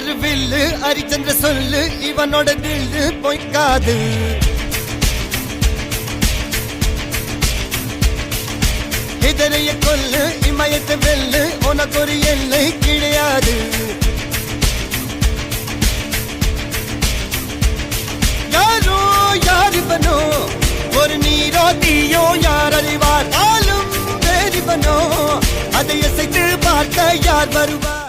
யாரு வில்லு ஹரிச்சந்திர சொல்லு இவனோட தில்லு பொய்க்காது இதரைய கொல்லு இமயத்தை வெல்லு உனக்கு ஒரு எல்லை கிடையாது யாரோ யாரிவனோ ஒரு நீரோ தீயோ யார் அறிவார் ஆளும் வேறிவனோ அதை அசைத்து பார்க்க யார் வருவார்